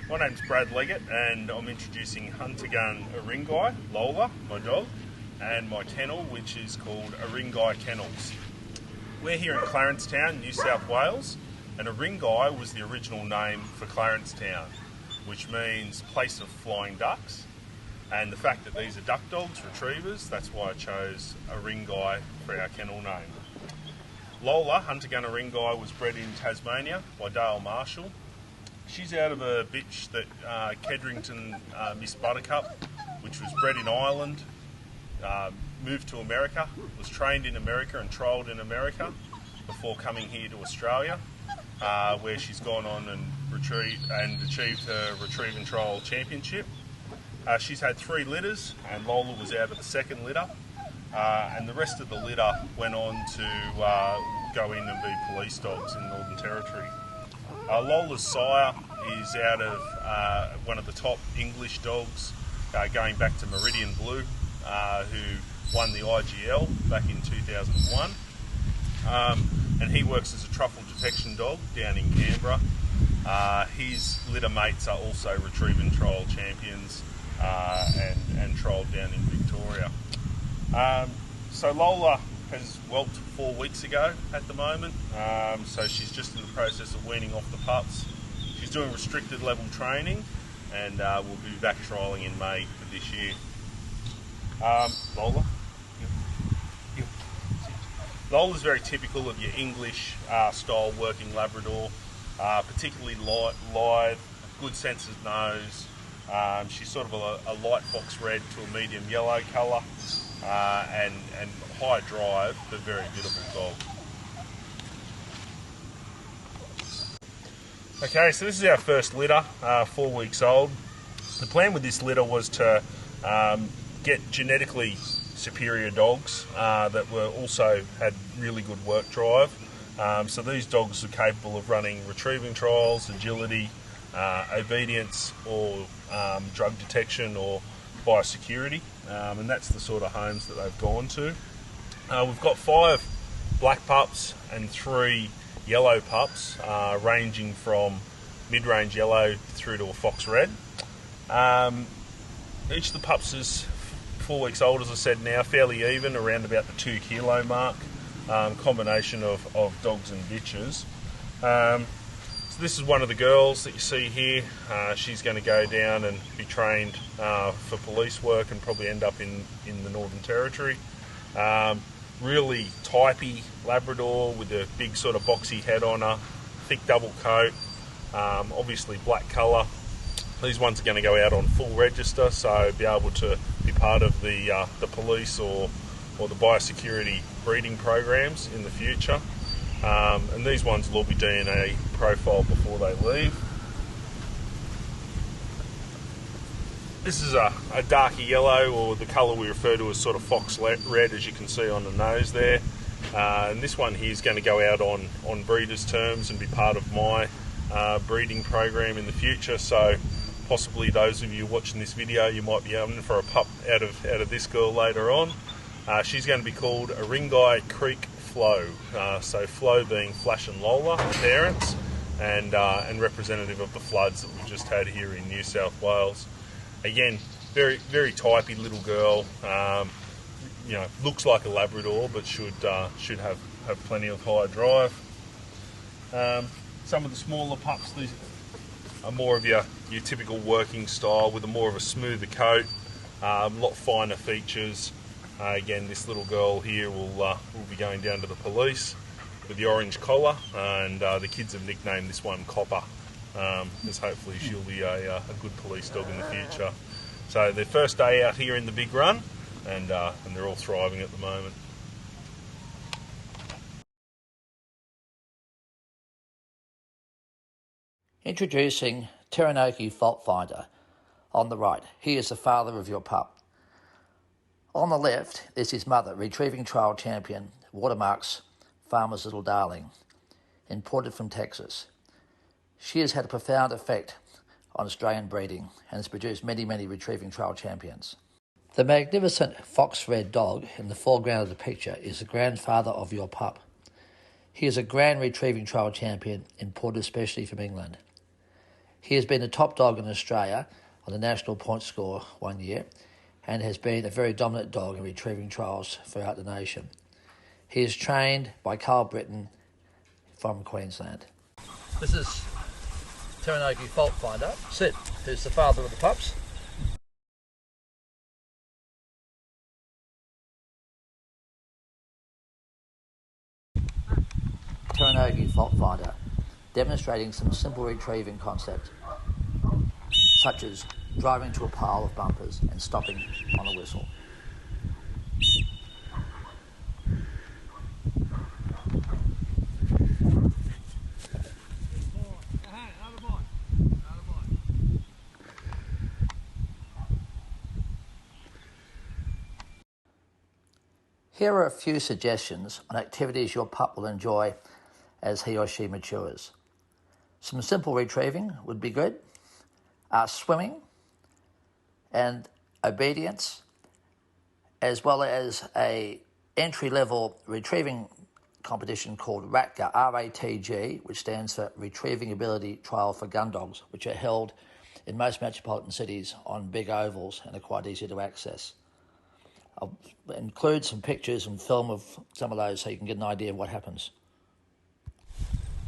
My name's Brad Leggett and I'm introducing Hunter-Gun Erringhi, Lola, my dog, and my kennel, which is called Erringhi Kennels. We're here in Clarencetown, New South Wales, and Erringhi was the original name for Clarencetown, which means place of flying ducks. And the fact that these are duck dogs, retrievers, that's why I chose Erringhi for our kennel name. Lola, Hunter-Gun Erringhi, was bred in Tasmania by Dale Marshall. She's out of a bitch that Kedrington Miss Buttercup, which was bred in Ireland, moved to America, was trained in America and trialled in America before coming here to Australia, where she's gone on and achieved her retrieve and trial championship. She's had 3 litters, and Lola was out of the second litter, and the rest of the litter went on to go in and be police dogs in the Northern Territory. Lola's sire is out of one of the top English dogs, going back to Meridian Blue, who won the IGL back in 2001. And he works as a truffle detection dog down in Canberra. His litter mates are also retrieve and trial champions and trialled down in Victoria. So Lola has whelped 4 weeks ago at the moment, so she's just in the process of weaning off the pups. She's doing restricted level training, and we'll be back trialling in May of this year. Lola? Lola's very typical of your English style working Labrador, particularly lithe, good sense of nose. She's sort of a light fox red to a medium yellow colour, and high drive, but very beautiful dog. Okay, so this is our first litter, 4 weeks old. The plan with this litter was to get genetically superior dogs that were also had really good work drive. So these dogs are capable of running retrieving trials, agility, obedience, or drug detection or biosecurity, and that's the sort of homes that they've gone to. We've got 5 black pups and 3 yellow pups, ranging from mid-range yellow through to a fox red. Each of the pups is 4 weeks old, as I said now, fairly even, around about the 2 kilo mark, combination of dogs and bitches. So this is one of the girls that you see here. She's going to go down and be trained for police work and probably end up in the Northern Territory. Really typey Labrador with a big sort of boxy head on her, thick double coat, obviously black colour. These ones are going to go out on full register, so be able to be part of the police or the biosecurity breeding programs in the future. And these ones will all be DNA profiled before they leave. This is a darker yellow, or the colour we refer to as sort of fox red, as you can see on the nose there. And this one here is going to go out on breeders' terms and be part of my breeding program in the future. So possibly those of you watching this video, you might be aiming for a pup out of this girl later on. She's going to be called Erringhi Creek Flo. So Flo being Flash and Lola, the parents, and representative of the floods that we've just had here in New South Wales. Again, very very typey little girl. Looks like a Labrador, but should have plenty of high drive. Some of the smaller pups, these are more of your typical working style with more of a smoother coat, a lot finer features. Again, this little girl here will be going down to the police with the orange collar, and the kids have nicknamed this one Copper, because hopefully she'll be a good police dog in the future. So their first day out here in the big run, and they're all thriving at the moment. Introducing Erringhi Fault Finder. On the right, he is the father of your pup. On the left is his mother, retrieving trial champion, Watermark's Farmer's Little Darling, imported from Texas. She has had a profound effect on Australian breeding and has produced many, many retrieving trial champions. The magnificent fox red dog in the foreground of the picture is the grandfather of your pup. He is a grand retrieving trial champion imported especially from England. He has been the top dog in Australia on the national point score 1 year and has been a very dominant dog in retrieving trials throughout the nation. He is trained by Carl Britton from Queensland. This is Erringhi Fault Finder, Sid, who's the father of the pups. Erringhi Fault Finder, demonstrating some simple retrieving concepts, such as driving to a pile of bumpers and stopping on a whistle. Here are a few suggestions on activities your pup will enjoy as he or she matures. Some simple retrieving would be good. Swimming and obedience, as well as a entry-level retrieving competition called RATG, R-A-T-G, which stands for Retrieving Ability Trial for Gun Dogs, which are held in most metropolitan cities on big ovals and are quite easy to access. I'll include some pictures and film of some of those so you can get an idea of what happens.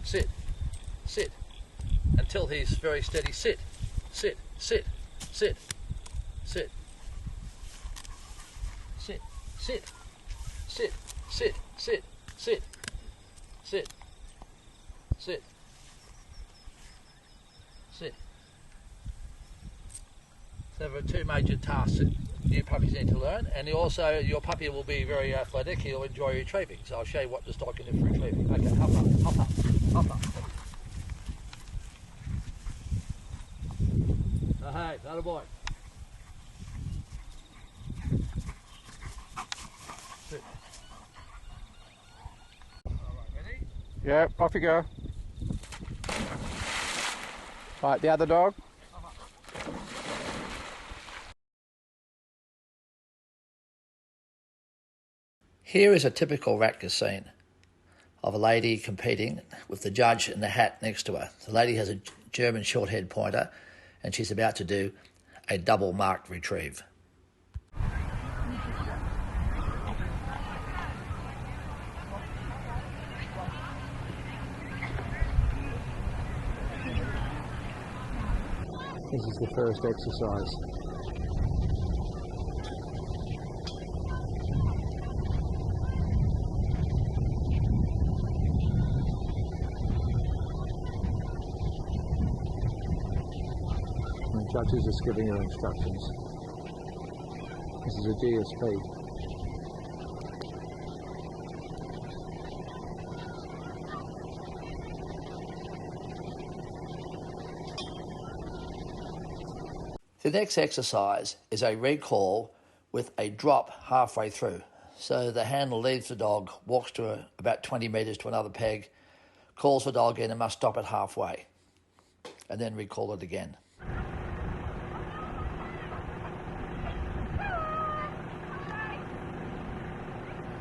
Sit, sit, until he's very steady. Sit, sit, sit, sit, sit, sit, sit, sit, sit, sit, sit, sit, sit, sit. So there are two major tasks that new puppies need to learn, and also your puppy will be very athletic. He'll enjoy retrieving. So I'll show you what this dog can do for retrieving. Okay, hop up, hop up, hop up. Oh, hey, that a boy. Sit. All right, ready? Yeah, off you go. Right, the other dog. Here is a typical RATG scene of a lady competing with the judge in the hat next to her. The lady has a German short-haired pointer and she's about to do a double marked retrieve. This is the first exercise. The judge is just giving her instructions. This is a GSP. The next exercise is a recall with a drop halfway through. So the handler leaves the dog, walks to about 20 metres to another peg, calls the dog in and must stop it halfway, and then recall it again.